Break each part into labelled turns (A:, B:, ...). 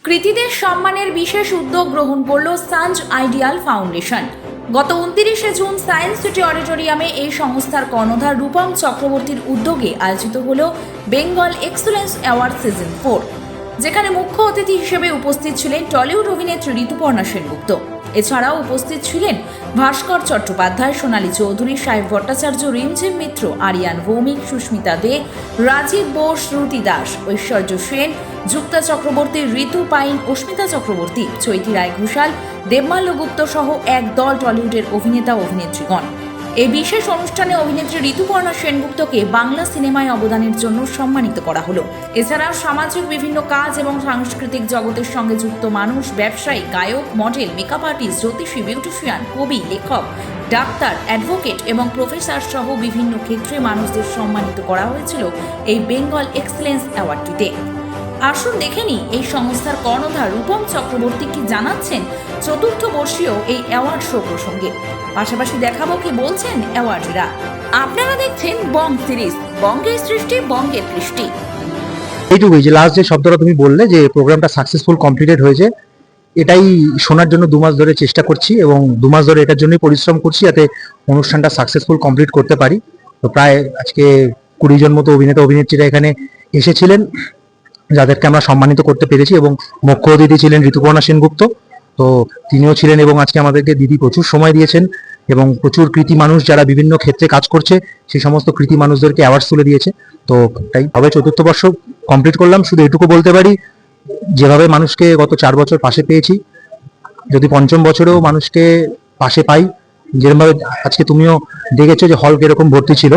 A: কৃতীদের সম্মানের বিশেষ উদ্যোগ গ্রহণ করল সানজ আইডিয়াল ফাউন্ডেশন। গত 29শে জুন সায়েন্স সিটি অডিটোরিয়ামে এই সংস্থার কর্ণধার রূপম চক্রবর্তীর উদ্যোগে আয়োজিত হল বেঙ্গল এক্সেলেন্স অ্যাওয়ার্ড সিজন 4, যেখানে মুখ্য অতিথি হিসেবে উপস্থিত ছিলেন টলিউড অভিনেত্রী ঋতুপর্ণা সেনগুপ্ত। এছাড়াও উপস্থিত ছিলেন ভাস্কর চট্টোপাধ্যায়, সোনালী চৌধুরী, সাহেব ভট্টাচার্য, রিমঝিম মিত্র, আরিয়ান ভৌমিক, সুস্মিতা দে, রাজীব বোস, শ্রুতি দাস, ঐশ্বর্য সেন, যুক্তা চক্রবর্তী, ঋতু পাইন, অস্মিতা চক্রবর্তী, চৈতি রায় ঘোষাল, দেবমাল্য গুপ্ত সহ এক দল টলিউডের অভিনেতা অভিনেত্রীগণ। এই বিশেষ অনুষ্ঠানে অভিনেত্রী ঋতুপর্ণা সেনগুপ্তকে বাংলা সিনেমায় অবদানের জন্য সম্মানিত করা হলো। এছাড়াও সামাজিক বিভিন্ন কাজ এবং সাংস্কৃতিক জগতের সঙ্গে যুক্ত মানুষ, ব্যবসায়ী, গায়ক, মডেল, মেকআপ আর্টিস্ট, জ্যোতিষী, বিউটিশিয়ান, কবি, লেখক, ডাক্তার, অ্যাডভোকেট এবং প্রফেসর সহ বিভিন্ন ক্ষেত্রে মানুষদের সম্মানিত করা হয়েছিল এই বেঙ্গল এক্সেলেন্স অ্যাওয়ার্ডটিতে। আসুন দেখে নিই এই সংস্থার কর্ণধার রূপম চক্রবর্তী কি জানাচ্ছেন চতুর্থ বর্ষীয় এই অ্যাওয়ার্ড শো প্রসঙ্গে। পাশাপাশি দেখাবো কি বলছেন অ্যাওয়ার্ডরা। আপনারা দেখছেন বং সিরিজ, বঙ্গের সৃষ্টি, বঙ্গের কৃষ্টি।
B: এইটুকুই যে লাস্ট যে শব্দটা তুমি বললে যে প্রোগ্রামটা সাকসেসফুল কমপ্লিটেড হয়েছে, এটাই শোনার জন্য 2 মাস ধরে চেষ্টা করছি এবং 2 মাস ধরে এটার জন্যই পরিশ্রম করছি যাতে অনুষ্ঠানটা সাকসেসফুল কমপ্লিট করতে পারি। তো প্রায় আজকে 20 জন মতো অভিনেতা অভিনেত্রীরা এখানে এসেছিলেন, যাদেরকে আমরা সম্মানিত করতে পেরেছি এবং মুখ্য অতিথি ছিলেন ঋতুপর্ণা সেনগুপ্ত। তো তিনিও ছিলেন এবং আজকে আমাদেরকে দিদি প্রচুর সময় দিয়েছেন এবং প্রচুর কৃতি মানুষ যারা বিভিন্ন ক্ষেত্রে কাজ করছে সেই সমস্ত কৃতি মানুষদেরকে অ্যাওয়ার্ডস তুলে দিয়েছে। তো তাই হবে চতুর্থ বর্ষ কমপ্লিট করলাম। শুধু এটুকু বলতে পারি, যেভাবে মানুষকে গত 4 বছর পাশে পেয়েছি, যদি পঞ্চম বছরেও মানুষকে পাশে পাই, যেরকমভাবে আজকে তুমিও দেখেছো যে হল কিরকম ভর্তি ছিল,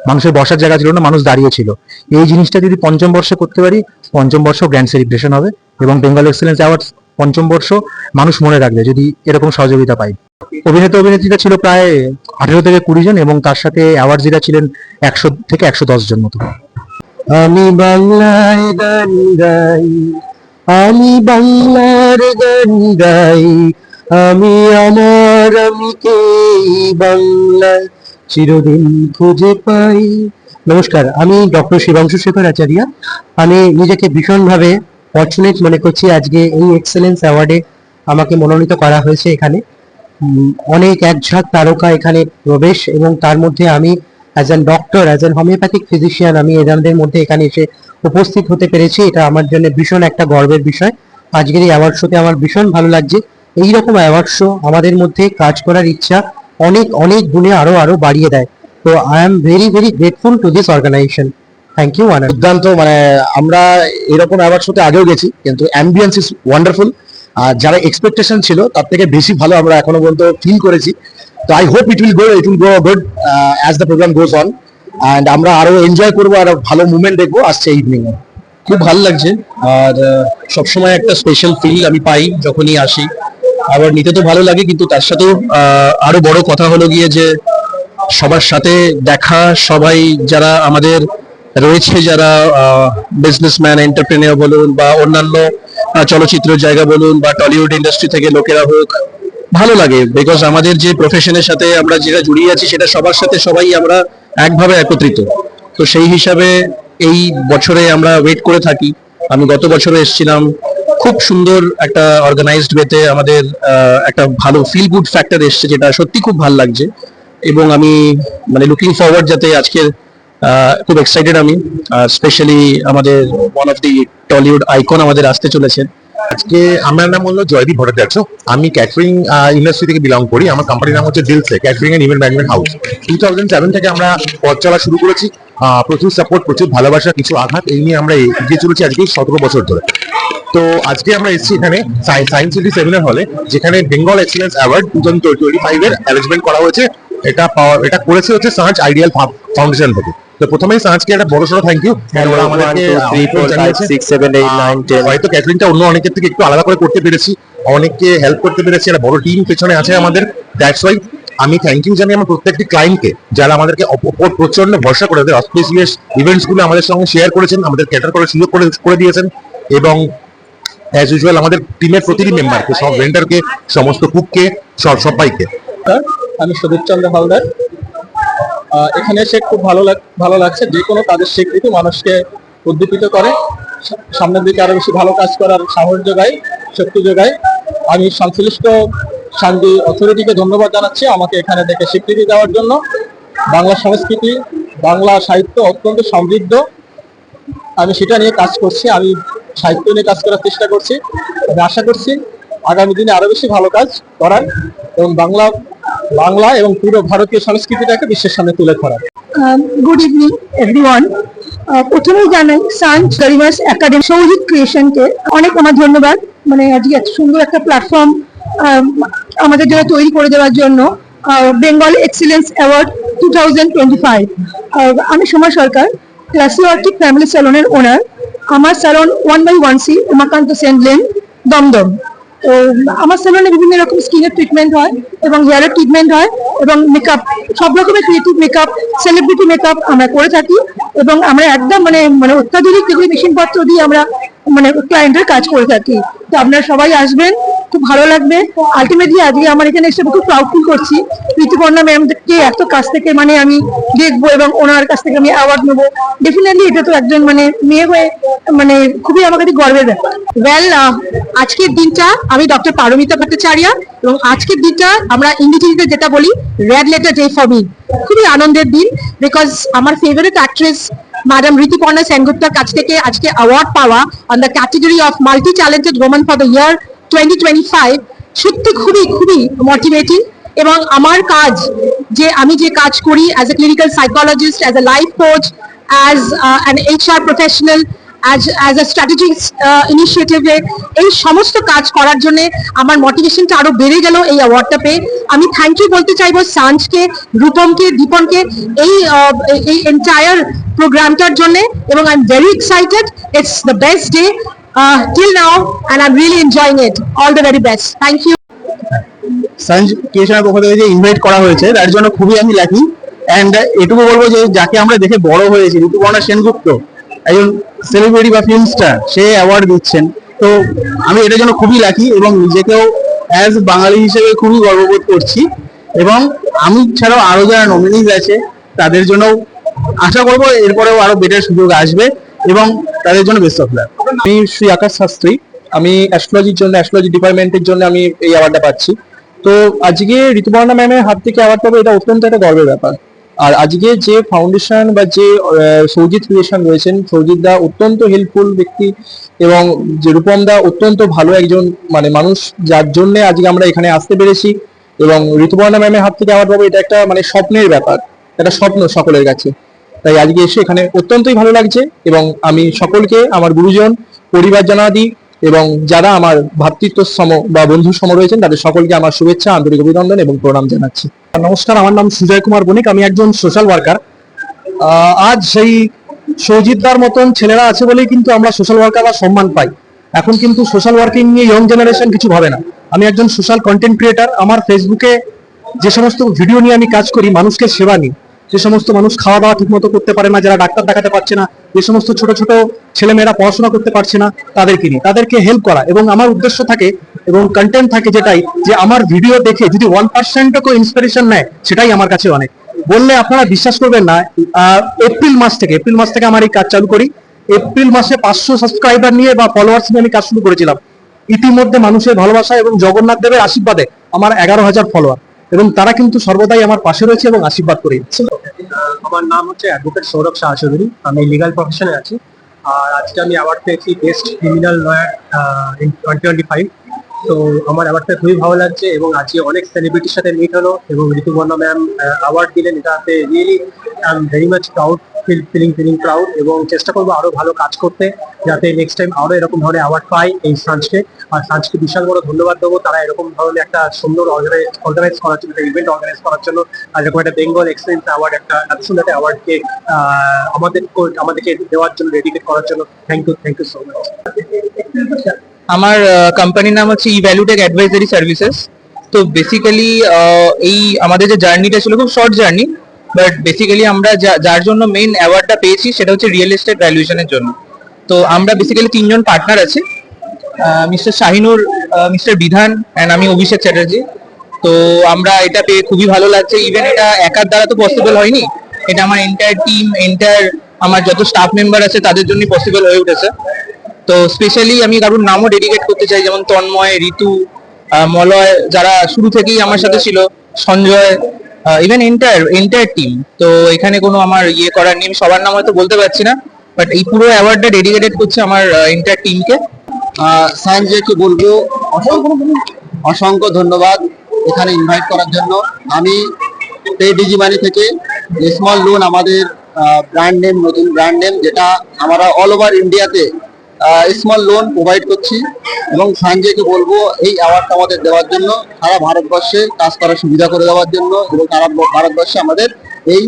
B: মানুষের বসার জায়গা ছিল না, মানুষ দাঁড়িয়ে ছিল। এই জিনিসটা যদি পঞ্চম বর্ষে করতে পারি, পঞ্চম বর্ষ গ্র্যান্ড সেলিব্রেশন হবে এবং বেঙ্গল এক্সেলেন্স অ্যাওয়ার্ড পঞ্চম বর্ষ মানুষ মনে রাখবে যদি এরকম সহযোগিতা পাই। অভিনেতা অভিনেত্রীরা ছিল প্রায় 18 থেকে 20 জন এবং তার সাথে অ্যাওয়ার্ডসরা ছিলেন 100 থেকে 110 জন মতো।
C: আমি বাংলায় গান গাই, আমি বাংলার গান গাই, আমি আমার আমিকে বাংলায় চিরদিন খুঁজে পাই। নমস্কার, আমি ডক্টর শিবাংশু শেখর আচার্য। আমি নিজেকে ভীষণভাবে ফরচুনেট মনে করছি আজকে এই এক্সেলেন্স অ্যাওয়ার্ডে আমাকে মনোনীত করা হয়েছে। এখানে অনেক একঝাঁক তারকা এখানে প্রবেশ এবং তার মধ্যে আমি as an doctor, as an homeopathic physician আমি এদের মধ্যে এখানে এসে উপস্থিত হতে পেরেছি। এটা আমার জন্য ভীষণ একটা গর্বের বিষয়। আজকের এই অ্যাওয়ার্ড শোতে আমার ভীষণ ভালো লাগছে। এইরকম অ্যাওয়ার্ড শো আমাদের মধ্যে কাজ করার ইচ্ছা অনেক অনেক গুণে আরো বাড়িয়ে দেয়। তো I am very grateful to this organisation. Thank you.
D: দুর্দান্ত, মানে আমরা এরকম অ্যাওয়ার্ড শোতে আগেও গেছি, কিন্তু অ্যাম্বিয়েন্স ইজ ওয়ান্ডারফুল। আর যারা এক্সপেকটেশন ছিল তার থেকে বেশি ভালো আমরা এখনো পর্যন্ত ফিল করেছি। তো I hope it will go good as the programme goes on, and আমরা আরো এনজয় করবো, আর ভালো মুভমেন্ট দেখবো আসছে ইভিনিং।
E: খুব ভালো লাগছে, আর সবসময় একটা স্পেশাল ফিল আমি পাই যখনই আসি। আবার নিতে তো ভালো লাগে, কিন্তু তার সাথেও আরো বড় কথা হলো গিয়ে যে সবার সাথে দেখা, সবাই যারা আমাদের রয়েছে, যারা বিজনেসম্যান, এন্টারপ্রেনিয়র বলুন বা অন্যান্য চলচ্চিত্র জায়গা বলুন বা টলিউড ইন্ডাস্ট্রি থেকে লোকেরা হোক, ভালো লাগে। বিকজ আমাদের যে প্রফেশনের সাথে আমরা যেটা জড়িয়ে আছি সেটা সবার সাথে সবাই আমরা একভাবে একত্রিত। তো সেই হিসাবে এই বছরে আমরা ওয়েট করে থাকি। আমি গত বছরে এসেছিলাম, খুব সুন্দর একটা অর্গানাইজড ওয়েতে আমাদের একটা ভালো ফিল গুড ফ্যাক্টর এসছে, যেটা সত্যি খুব ভালো লাগছে। এবং আমি মানে লুকিং ফরওয়ার্ড, যাতে আজকের খুব এক্সাইটেড আমি, স্পেশালি আমাদের one of the Tollywood icon আমাদের আসতে চলেছেন।
D: আজকে আমার নাম হলো জয়দীপ ভট্টাচার্য। আমি ক্যাটারিং ইন্ডাস্ট্রি থেকে বিলং করি। আমার কোম্পানির নাম হচ্ছে Dilse catering and event management house. 2007 থেকে আমরা পথ চলা শুরু করেছি। প্রচুর সাপোর্ট, প্রচুর ভালোবাসা, কিছু আঘাত, এই নিয়ে আমরা এগিয়ে চলেছি আজকে 17 বছর ধরে। তো আজকে আমরা এসেছি এখানে সায়েন্স সিটি সেমিনার হলে, যেখানে বেঙ্গল এক্সেলেন্স অ্যাওয়ার্ড 2025 এর অ্যারেঞ্জমেন্ট করা হয়েছে। এটা করেছে হচ্ছে সানজ আইডিয়াল ফাউন্ডেশন থেকে। তো প্রথমেই সানজকে একটা বড়সড় থ্যাংক ইউ। হয়তো ক্যাটারিংটা অন্য অনেকের থেকে একটু আলাদা করে করতে পেরেছি, অনেককে হেল্প করতে পেরেছি, একটা বড় টিম পেছনে আছে আমাদের। দ্যাটস ওয়াই আমি থ্যাংক ইউ জানি আমার প্রত্যেকটি ক্লায়েন্টকে, যারা আমাদেরকে প্রচন্ড ভরসা করে অস্পিসিয়াস ইভেন্টস গুলো আমাদের সঙ্গে শেয়ার করেছেন, আমাদের ক্যাটার করার সুযোগ করে দিয়েছেন। এবং অ্যাজ ইউজুয়াল আমাদের টিমের প্রতিটি মেম্বারকে, সব ভেন্ডারকে, সমস্ত কুককে, সবাইকে।
F: আমি সুদীপ চন্দ্র হালদার। এখানে এসে খুব ভালো লাগছে। যে কোনো কাজের স্বীকৃতি মানুষকে উদ্দীপিত করে সামনের দিকে আরো বেশি ভালো কাজ করার সাহস যোগায়, শক্তি যোগায়। আমি সংশ্লিষ্ট শান্তি অথরিটিকে ধন্যবাদ জানাচ্ছি আমাকে এখানে দেখে স্বীকৃতি দেওয়ার জন্য। বাংলা সংস্কৃতি, বাংলা সাহিত্য অত্যন্ত সমৃদ্ধ, আমি সেটা নিয়ে কাজ করছি, আমি সাহিত্য নিয়ে কাজ করার চেষ্টা করছি। আমি আশা করছি আগামী দিনে আরো বেশি ভালো কাজ করার এবং বাংলা এবং পুরো ভারতীয় সংস্কৃতিটাকে বিশ্বের সামনে তুলে ধরার।
G: Good evening everyone. প্রথমেই জানাই সায়েন্স গরিমাস একাডেমি সৌজিত ক্রিয়েশনকে অনেক আমার ধন্যবাদ, মানে আজকে এত সুন্দর একটা প্ল্যাটফর্ম আমাদের জন্য তৈরি করে দেওয়ার জন্য। Bengal excellence award 2025। আমি Soma Sarkar, classy orchid family স্যালনের ওনার। আমার salon 1/1C Umakanta Sen lane, Dumdum. তো আমার স্যালনে বিভিন্ন রকম স্কিনের ট্রিটমেন্ট হয় এবং হেয়ারের ট্রিটমেন্ট হয় এবং মেকআপ, সব রকমের ক্রিয়েটিভ মেকআপ, সেলিব্রিটি মেকআপ আমরা করে থাকি এবং আমরা একদম মানে অত্যাধুনিক যেগুলি মেশিনপত্র দিয়ে আমরা ক্লায়েন্টের কাজ করে থাকি। তো আপনারা সবাই আসবেন, খুব ভালো লাগবে। আলটিমেটলি আজকে আমার এখানে এসে খুব প্রাউড ফিল করছি। ঋতুপর্ণা ম্যামকে এত কাছ থেকে আমি দেখবো এবং ওনার কাছ থেকে আমি অ্যাওয়ার্ড নেবো। ডেফিনেটলি এটা তো একজন মেয়ে হয়ে খুবই আমার কাছে গর্বের ব্যাপার। আজকের দিনটা আমি ডক্টর পারমিতা ভট্টাচার্য, এবং আজকের দিনটা আমরা ইংরেজিতে যেটা বলি red letter day for me. খুবই আনন্দের দিন, বিকজ আমার ফেভারিট অ্যাক্ট্রেস ম্যাডাম ঋতুপর্ণা সেনগুপ্তার কাছ থেকে আজকে অ্যাওয়ার্ড পাওয়া on the category of multi talented woman for the year 2025 সত্যি খুবই খুবই মোটিভেটিং। এবং আমার কাজ, আমি যে কাজ করি as a clinical psychologist, as a life coach, as an HR professional, as a strategic initiative, এই সমস্ত কাজ করার জন্য আমার মোটিভেশনটা আরো বেড়ে গেল এই অ্যাওয়ার্ডটা পেয়ে। আমি থ্যাংক ইউ বলতে চাইবো সাঞ্জকে, রূপমকে, দীপনকে এই এন্টায়ার প্রোগ্রামটার জন্য, এবং I am very excited. It's the best day till now and I'm really enjoying it. All the very best. Thank you.
E: Science ক্রিয়েশনের পক্ষ থেকে যে ইনভাইট করা হয়েছে তার জন্য খুবই আমি লাকি। এন্ড এটুকু বলবো যে যাকে আমরা দেখে বড় হয়েছি, ঋতুপর্ণা সেনগুপ্ত একজন সেলিব্রিটি বা ফিল্ম স্টার, সে অ্যাওয়ার্ড দিচ্ছেন, তো আমি এটার জন্য খুবই লাকি এবং নিজেকেও অ্যাজ বাঙালি হিসেবে খুবই গর্ববোধ করছি। এবং আমি ছাড়াও আরো যারা নমিনিজ আছে তাদের জন্য আশা করবো এরপরেও আরো বেটার সুযোগ আসবে এবং তাদের জন্য বেস্ট অফ লাক।
F: আমি শ্রী আকাশ শাস্ত্রী, আমি অ্যাস্ট্রোলজি ডিপার্টমেন্টের জন্য আমি এই অ্যাওয়ার্ডটা পাচ্ছি। তো আজকে ঋতুপর্ণা ম্যামের হাত থেকে অ্যাওয়ার্ড পাবো, এটা অত্যন্ত একটা গর্বের ব্যাপার। আর আজকে যে ফাউন্ডেশন বা যে সৌজিত ক্রিয়েশন রয়েছেন, সৌজিত দা অত্যন্ত হেল্পফুল ব্যক্তি এবং যে রূপম দা অত্যন্ত ভালো একজন মানুষ, যার জন্য আজকে আমরা এখানে আসতে পেরেছি। এবং ঋতুপর্ণা ম্যামের হাত থেকে অ্যাওয়ার্ড পাবো, এটা একটা স্বপ্নের ব্যাপার, একটা স্বপ্ন সকলের কাছে। তাই আজকে এসে এখানে অত্যন্তই ভালো লাগছে এবং আমি সকলকে, আমার গুরুজন, পরিবার জনাদি এবং যারা আমার ভ্রাতৃত্বসম বা বন্ধু সম রয়েছেন তাদের সকলকে আমার শুভেচ্ছা, আন্তরিক অভিনন্দন এবং প্রণাম জানাচ্ছি।
B: নমস্কার, আমার নাম সুজয় কুমার বণিক, আমি একজন সোশ্যাল ওয়ার্কার। আজ সেই সৌজিতদার মতন ছেলেরা আছে বলেই কিন্তু আমরা সোশ্যাল ওয়ার্কাররা সম্মান পাই। এখন কিন্তু সোশ্যাল ওয়ার্কিং নিয়ে ইয়ং জেনারেশন কিছু ভাবে না। আমি একজন সোশ্যাল কন্টেন্ট ক্রিয়েটার। আমার ফেসবুকে যে সমস্ত ভিডিও নিয়ে আমি কাজ করি, মানুষকে সেবা নিই, যে সমস্ত মানুষ খাওয়া দাওয়া ঠিক মতো করতে পারে না, যারা ডাক্তার দেখাতে পারছে না, যে সমস্ত ছোট ছোট ছেলেমেয়েরা পড়াশোনা করতে পারছে না, তাদেরকে নিয়ে তাদেরকে হেল্প করা। এবং আমার উদ্দেশ্য থাকে এবং কন্টেন্ট থাকে যেটাই, যে আমার ভিডিও দেখে যদি 1% কেউ ইন্সপিরেশন নেয়, সেটাই আমার কাছে অনেক। বললে আপনারা বিশ্বাস করবেন না, এপ্রিল মাস থেকে আমার এই কাজ চালু করি। এপ্রিল মাসে 500 সাবস্ক্রাইবার নিয়ে বা ফলোয়ার্স নিয়ে আমি কাজ শুরু করেছিলাম। ইতিমধ্যে মানুষের ভালোবাসা এবং জগন্নাথ দেবের আশীর্বাদে আমার 11,000 ফলোয়ার, এবং তারা কিন্তু সর্বদাই আমার পাশে রয়েছে এবং আশীর্বাদ করে দিচ্ছে।
F: আমার নাম হচ্ছে অ্যাডভোকেট সৌরভ শাহ চৌধুরী, আমি লিগাল প্রফেশনে আছি। আর আজকে আমি অ্যাওয়ার্ড পেয়েছি বেস্ট ক্রিমিনাল লয়ার ইন 2025। তো আমার অ্যাওয়ার্ডটা খুবই ভালো লাগছে এবং আজকে অনেক সেলিব্রিটির সাথে মিট হলো এবং ঋতুপর্ণা ম্যাম অ্যাওয়ার্ড দিলেন, এটাতে really I am very much proud, feeling proud, এবং চেষ্টা করবো আরো ভালো কাজ করতে, যাতে নেক্সট টাইম আরো এরকম ধরনের অ্যাওয়ার্ড পাই এই সাঞ্জকে। আর সাঞ্জকে বিশাল বড় ধন্যবাদ দেবো, তারা এরকম ধরনের একটা সুন্দর অর্গানাইজ করার জন্য, ইভেন্ট অর্গানাইজ করার জন্য, আর এরকম একটা বেঙ্গল এক্সেলেন্স অ্যাওয়ার্ড, একটা এত সুন্দর একটা অ্যাওয়ার্ডকে আমাদেরকে দেওয়ার জন্য, ডেডিকেট করার জন্য থ্যাংক ইউ সো মাচ।
H: আমার কোম্পানির নাম হচ্ছে ইভ্যালুটেক অ্যাডভাইজারি সার্ভিসেস। তো বেসিক্যালি এই আমাদের যে জার্নিটা ছিল খুব শর্ট জার্নি, বাট বেসিক্যালি আমরা যার জন্য মেইন অ্যাওয়ার্ডটা পেয়েছি সেটা হচ্ছে রিয়েল এস্টেট ভ্যালুয়েশনের জন্য। তো আমরা বেসিক্যালি 3 জন পার্টনার আছি, মিস্টার শাহিনুর, মিস্টার বিধান অ্যান্ড আমি অভিষেক চ্যাটার্জি। তো আমরা এটা পেয়ে খুবই ভালো লাগছে। ইভেন এটা একার দ্বারা তো পসিবল হয়নি, এটা আমার এন্টায়ার টিম, আমার যত স্টাফ মেম্বার আছে তাদের জন্যই পসিবল হয়ে উঠেছে। তো স্পেশালি আমি কারোর নামও ডেডিকেট করতে চাই, যেমন তন্ময়, ঋতু, মলয়, যারা শুরু থেকেই আমার সাথে ছিল, সঞ্জয়, ইভেন এন্টায়ার টিম। তো এখানে কোনো আমার ইয়ে করার নেই, আমি সবার নাম হয়তো বলতে পারছি না, বাট এই পুরো অ্যাওয়ার্ডটা ডেডিকেটেড করছে আমার এন্টায়ার টিমকে।
C: সায়েন্সকে বলবো অসংখ্য ধন্যবাদ এখানে ইনভাইট করার জন্য। আমি ডিজি মানি থেকে স্মল লোন আমাদের ব্র্যান্ড নেম, নতুন ব্র্যান্ড নেম, যেটা আমরা অল ওভার ইন্ডিয়াতে স্মল লোন প্রোভাইড করছি, এবং সঞ্জয়কে বলবো এই অ্যাওয়ার্ডটা আমাদের দেওয়ার জন্য, সারা ভারতবর্ষে কাজ করার সুবিধা করে দেওয়ার জন্য, এবং সারা ভারতবর্ষে আমাদের এই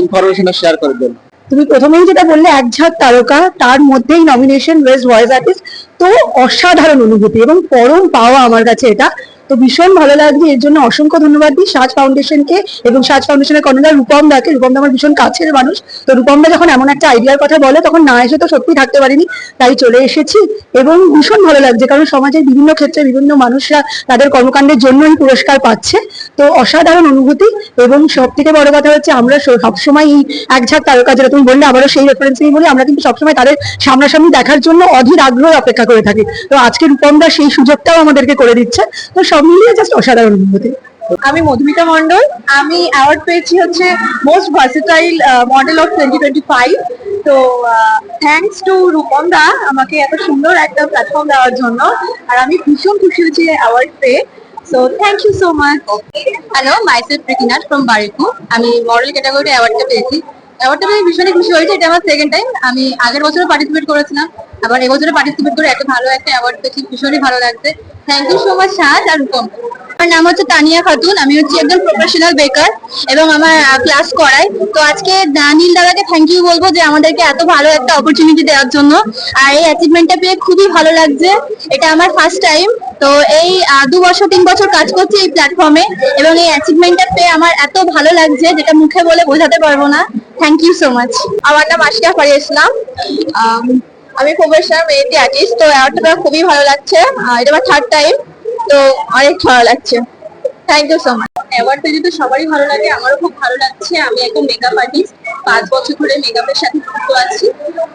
C: ইনফরমেশনটা শেয়ার করার জন্য।
G: তুমি প্রথমেই যেটা বললে এক ঝাঁক তারকা, তার মধ্যেই নমিনেশন বেস্ট ভয়েস আর্টিস্ট, তো অসাধারণ অনুভূতি এবং পরম পাওয়া আমার কাছে এটা। তো ভীষণ ভালো লাগছে, এর জন্য অসংখ্য ধন্যবাদ দিই সাজ ফাউন্ডেশনকে এবং সাজ ফাউন্ডেশনের কর্ণধার রূপম দাকে। রূপম দা আমার ভীষণ কাছের মানুষ, তো রূপম দা যখন এমন একটা আইডিয়ার কথা বলে তখন না এসে তো সত্যি থাকতে পারিনি, তাই চলে এসেছি। এবং ভীষণ ভালো লাগছে কারণ সমাজের বিভিন্ন ক্ষেত্রে বিভিন্ন মানুষরা তাদের কর্মকাণ্ডের জন্যই পুরস্কার পাচ্ছে, তো অসাধারণ অনুভূতি। এবং সব থেকে বড় কথা হচ্ছে আমরা সবসময় এই এক ঝাঁক তারকা, যেটা তুমি বললে, আবারও সেই রেফারেন্স নিয়ে বলি, আমরা কিন্তু সবসময় তাদের সামনাসামনি দেখার জন্য অধীর আগ্রহে অপেক্ষা করে থাকি। তো আজকে রূপম দা সেই সুযোগটাও আমাদেরকে করে দিচ্ছে, তো সব মিলিয়ে জাস্ট অসাধারণ অনুভূতি।
I: আমি মধুমিতা মন্ডল, আমি অ্যাওয়ার্ড পেয়েছি হচ্ছে মোস্ট ভার্সেটাইল মডেল অফ 2025। তো থ্যাঙ্কস টু রূপম দা আমাকে এত সুন্দর একটা প্ল্যাটফর্ম দেওয়ার জন্য, আর আমি ভীষণ খুশি হয়েছি অ্যাওয়ার্ড পেয়ে। So thank you so much. Hello, myself Pritinath from Bariku. আমি মডেল ক্যাটাগরিতে অ্যাওয়ার্ডটা পেয়েছি। অ্যাওয়ার্ডটা পেয়ে ভীষণই খুশি হয়েছে, এটা আমার সেকেন্ড টাইম। আমি আগের বছরে পার্টিসিপেট করেছিলাম, আবার এবছরে পার্টিসিপেট করে একটা ভালো একটা অ্যাওয়ার্ড পেয়েছি, ভীষণই ভালো লাগছে। থ্যাংক ইউ সো মাচ সাজ আর রূপম। আমার নাম হচ্ছে তানিয়া খাতুন, আমি হচ্ছে একজন প্রফেশনাল বেকার এবং আমার ক্লাস করাই। তো আজকে নীল দাদাকে থ্যাংক ইউ বলবো যে আমাদেরকে এত ভালো একটা অপরচুনিটি দেওয়ার জন্য, আর এই অ্যাচিভমেন্টটা পেয়ে খুবই ভালো লাগছে। এটা আমার ফার্স্ট টাইম, তো এই 2 বছর 3 বছর কাজ করছি এই প্ল্যাটফর্মে, এবং এই অ্যাচিভমেন্টটা পেয়ে আমার এত ভালো লাগছে যেটা মুখে বলে বোঝাতে পারবো না। Thank you so much. আমার নাম আশিকা ফারিয়া ইসলাম, আমি প্রফেশনাল মেহেদি আর্টিস্ট। তো অ্যাওয়ার্ডটা পেয়ে খুবই ভালো লাগছে, এটা আমার থার্ড টাইম, তো অনেক ভালো লাগছে। Thank you so much. Award পেয়ে তো সবারই ভালো লাগে, আমারও খুব ভালো লাগছে। আমি একদম মেকআপ আর্টিস্ট, 5 বছর ধরে মেকআপের সাথে যুক্ত আছি,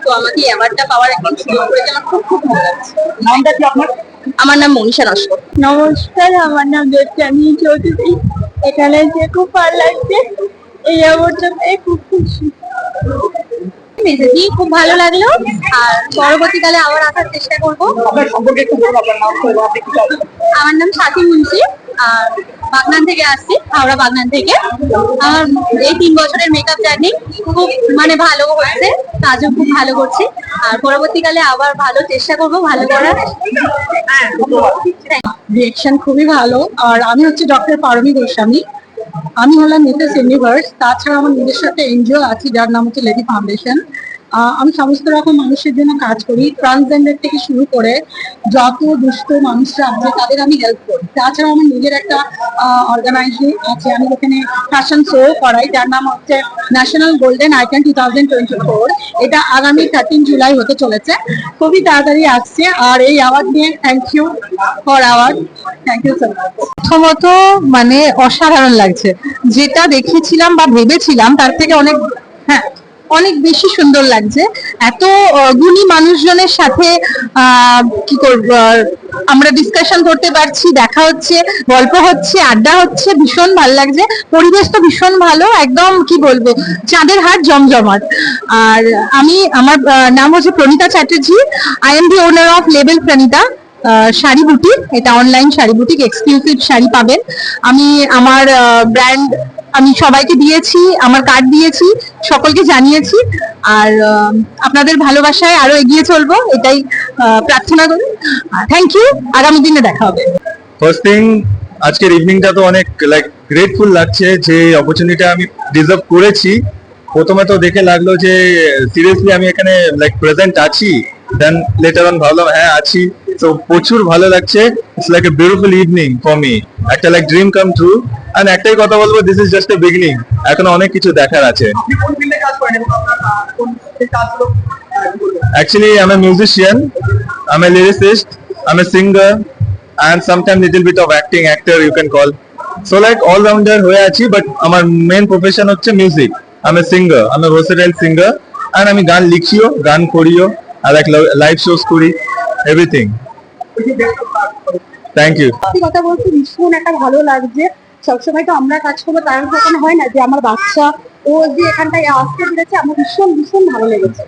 I: তো আমাকে অ্যাওয়ার্ডটা পাওয়ার একদম সুযোগ করেছে, আমার খুব খুব ভালো লাগছে। নামটা কি আপনার? আমার নাম মনীষা নস্কর। নমস্কার, আমার নাম জ্যোৎস্নানী চৌধুরী। এখানে এসে খুব ভালো লাগছে, এই অ্যাওয়ার্ডটা পেয়ে খুব খুশি। খুব ভালো লাগলো, আর পরবর্তীকালে আবার আসার চেষ্টা করবো। আমার নাম সাথী মুন্সি, আর বাগনান থেকে আসছি, হাওড়া বাগনান থেকে। আমার এই 3 বছরের মেকআপ জার্নি খুব ভালো হয়েছে, কাজও খুব ভালো করছি, আর পরবর্তীকালে আবার ভালো চেষ্টা করবো ভালো করার।
G: রিয়েকশন খুবই ভালো। আর আমি হচ্ছে ডক্টর পারমী গোস্বামী, আমি হলাম মিসেস ইউনিভার্স। তাছাড়া আমার নিজস্ব একটা এনজিও আছে যার নাম হচ্ছে লেডি ফাউন্ডেশন। আমি সমস্ত রকম মানুষের জন্য কাজ করি, ট্রান্সজেন্ডার থেকে শুরু করে যত দুস্থ মানুষরা আছে তাদের আমি হেল্প করি। তাছাড়া আমার নিজের একটা অর্গানাইজেশন আছে, আমি এখানে ফ্যাশন শো করাই, যার নাম হচ্ছে ন্যাশনাল গোল্ডেন আইকন 2024। এটা আগামী 13 জুলাই হতে চলেছে, খুবই তাড়াতাড়ি আসছে। আর এই অ্যাওয়ার্ড নিয়ে thank you for award, thank you so much.
I: প্রথমত অসাধারণ লাগছে, যেটা দেখেছিলাম বা ভেবেছিলাম তার থেকে অনেক বেশি সুন্দর লাগছে। এত গুণী মানুষজনের সাথে কি করব, আমরা ডিসকাশন করতে পারছি, দেখা হচ্ছে, গল্প হচ্ছে, আড্ডা হচ্ছে, ভীষণ ভালো লাগছে। পরিবেশ তো ভীষণ ভালো, একদম কি বলবো, চাঁদের হাট জমজমাট। আর আমার নাম হচ্ছে Pranita Chatterjee. I am the owner of label Pranita sari boutique. এটা online sari boutique, exclusive sari পাবেন। আমি আমার ব্র্যান্ড আমি সবাইকে দিয়েছি, আমার কার্ড দিয়েছি, সকলকে জানিয়েছি। আর আপনাদের ভালোবাসায় আরো এগিয়ে চলবো, এটাই প্রার্থনা করি। থ্যাংক ইউ, আগামী দিনে দেখা হবে।
J: ফার্স্ট থিং, আজকের ইভিনিংটা তো অনেক গ্রেটফুল লাগছে যে অপরচুনিটি আমি ডিজার্ভ করেছি। প্রথমে তো দেখে লাগলো যে সিরিয়াসলি আমি এখানে প্রেজেন্ট আছি, দেন লেটার অন ভাবলাম হ্যাঁ আছি। তো প্রচুর ভালো লাগছে, it's like a beautiful evening for me, একটা ড্রিম কাম ট্রু। আর একটাই কথা বলবো, this is just a beginning, এখনো অনেক কিছু দেখার আছে। Actually, I'm a musician, I'm a lyricist, I'm a singer, and sometimes little bit of actor you can call. So all rounder হয়ে আছি, but আমার main profession হচ্ছে music. I'm a singer, I'm a versatile singer, and আমি গান লিখিও, গান করিও, আর লাইক লাইভ শোজ করি এভরিথিং। Thank you.
I: সত্যি কথা বলতে ভীষণ একটা ভালো লাগছে। সবসময় তো আমরা কাজ করবো তার কখনো হয় না যে আমার বাচ্চা ও যে এখানটায় আসতে পেরেছে, আমার ভীষণ ভীষণ ভালো লেগেছে।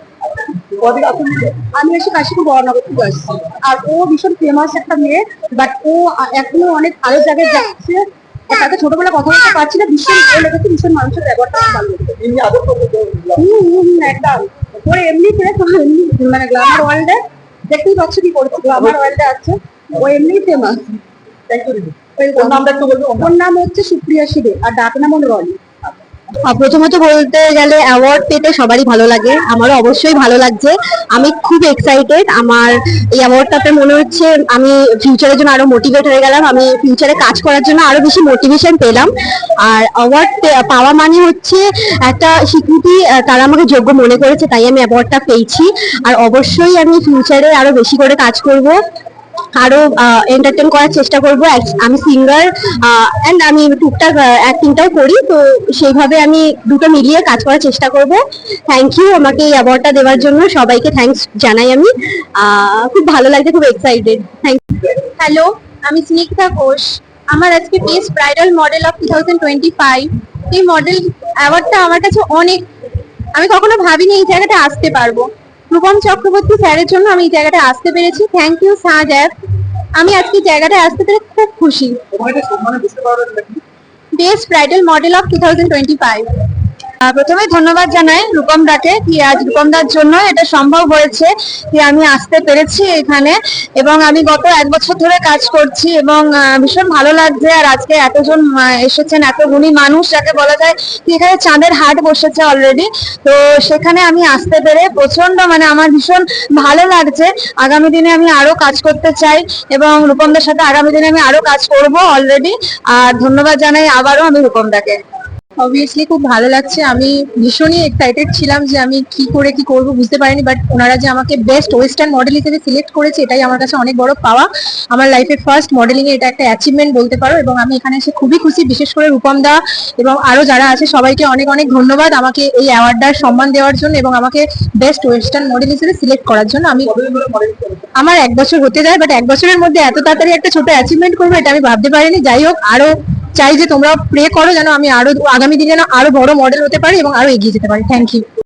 I: আমি এসে কাশীপুর বড়নগর থেকে আসছি, আর ও ভীষণ ফেমাস একটা মেয়ে, বাট ও এখনো অনেক ভালো জায়গায় যাচ্ছে। তাকে ছোটবেলা কথা বলতে পারছি না, ভীষণ ভালো লেগেছে, ভীষণ মানুষের ব্যবহারটা ভালো লেগেছে। একদম ওর এমনি করে মানে গ্ল্যামার ওয়ার্ল্ডে দেখতেই পাচ্ছ কি করছে, গ্ল্যামার ওয়ার্ল্ডে আছে ও এমনি ফেমাস। ওর নাম হচ্ছে সুপ্রিয়া শিবে আর ডাক নাম হলো রনি।
G: প্রথমত বলতে গেলে অ্যাওয়ার্ড পেতে সবারই ভালো লাগে, আমারও অবশ্যই ভালো লাগছে। আমি খুব এক্সাইটেড। আমার এই অ্যাওয়ার্ডটাতে মনে হচ্ছে আমি ফিউচারের জন্য আরো মোটিভেট হয়ে গেলাম, আমি ফিউচারে কাজ করার জন্য আরো বেশি মোটিভেশন পেলাম। আর অ্যাওয়ার্ড পাওয়া মানে হচ্ছে একটা স্বীকৃতি, তারা আমাকে যোগ্য মনে করেছে, তাই আমি অ্যাওয়ার্ডটা পেয়েছি। আর অবশ্যই আমি ফিউচারে আরো বেশি করে কাজ করব, আরো এন্টারটেইন করার চেষ্টা করব। আমি সিঙ্গার এন্ড আমি টুকটাক অ্যাক্টিংটাও করি, তো সেইভাবে আমি দুটো মিলিয়ে কাজ করার চেষ্টা করব। থ্যাংক ইউ আমাকে এই অ্যাওয়ার্ডটা দেওয়ার জন্য, সবাইকে থ্যাঙ্কস জানাই আমি। খুব ভালো লাগছে, খুব এক্সাইটেড। Thank you.
I: হ্যালো, আমি স্নিগ্ধা ঘোষ। আমার আজকে বেস্ট ব্রাইডাল মডেল অফ 2025 এই মডেল অ্যাওয়ার্ডটা আমার কাছে অনেক, আমি কখনো ভাবিনি এই জায়গাটা আসতে পারবো। রূপম চক্রবর্তী স্যারের জন্য আমি এই জায়গাটা আসতে পেরেছি। থ্যাংক ইউ সাজাব, আমি আজকে জায়গাটা আসতে পেরে খুব খুশি। Best bridal model of 2025।
G: প্রথমে ধন্যবাদ জানাই রূপম দাকে, কি আজ রূপম দার জন্য এটা সম্ভব হয়েছে যে আমি আসতে পেরেছি এখানে, এবং আমি গত 1 বছর ধরে কাজ করছি এবং ভীষণ ভালো লাগছে। আর আজকে এতজন এসেছেন, এত গুণী মানুষ যাকে বলা যায়, এখানে চাঁদের হাট বসেছে অলরেডি, তো সেখানে আমি আসতে পেরে প্রচন্ড মানে আমার ভীষণ ভালো লাগছে। আগামী দিনে আমি আরো কাজ করতে চাই এবং রূপমদার সাথে আগামী দিনে আমি আরো কাজ করব অলরেডি। আর ধন্যবাদ জানাই আবারও আমি রূপম দাকে।
I: অবভিয়াসলি খুব ভালো লাগছে, আমি ভীষণই এক্সাইটেড ছিলাম যে আমি কি করে কি করব বুঝতে পারিনি, বাট ওনারা যে আমাকে বেস্ট ওয়েস্টার্ন মডেল হিসেবে সিলেক্ট করেছে এটাই আমার কাছে অনেক বড় পাওয়া। আমার লাইফে ফার্স্ট মডেলিং এ এটা একটা অ্যাচিভমেন্ট বলতে পারো, এবং আমি এখানে এসে খুবই খুশি। বিশেষ করে রূপম দা এবং আরো যারা আছে সবাইকে অনেক অনেক ধন্যবাদ আমাকে এই অ্যাওয়ার্ডটার সম্মান দেওয়ার জন্য এবং আমাকে বেস্ট ওয়েস্টার্ন মডেল হিসেবে সিলেক্ট করার জন্য। আমার 1 বছর হতে যায়, বাট 1 বছরের মধ্যে এত তাড়াতাড়ি একটা ছোট অ্যাচিভমেন্ট করবো এটা আমি ভাবতে পারিনি। যাই হোক, আরো চাই যে তোমরা প্রে করো যেন আমি আরো আগামী দিনে আরো বড় মডেল হতে পারি এবং আরো এগিয়ে যেতে পারি। Thank you.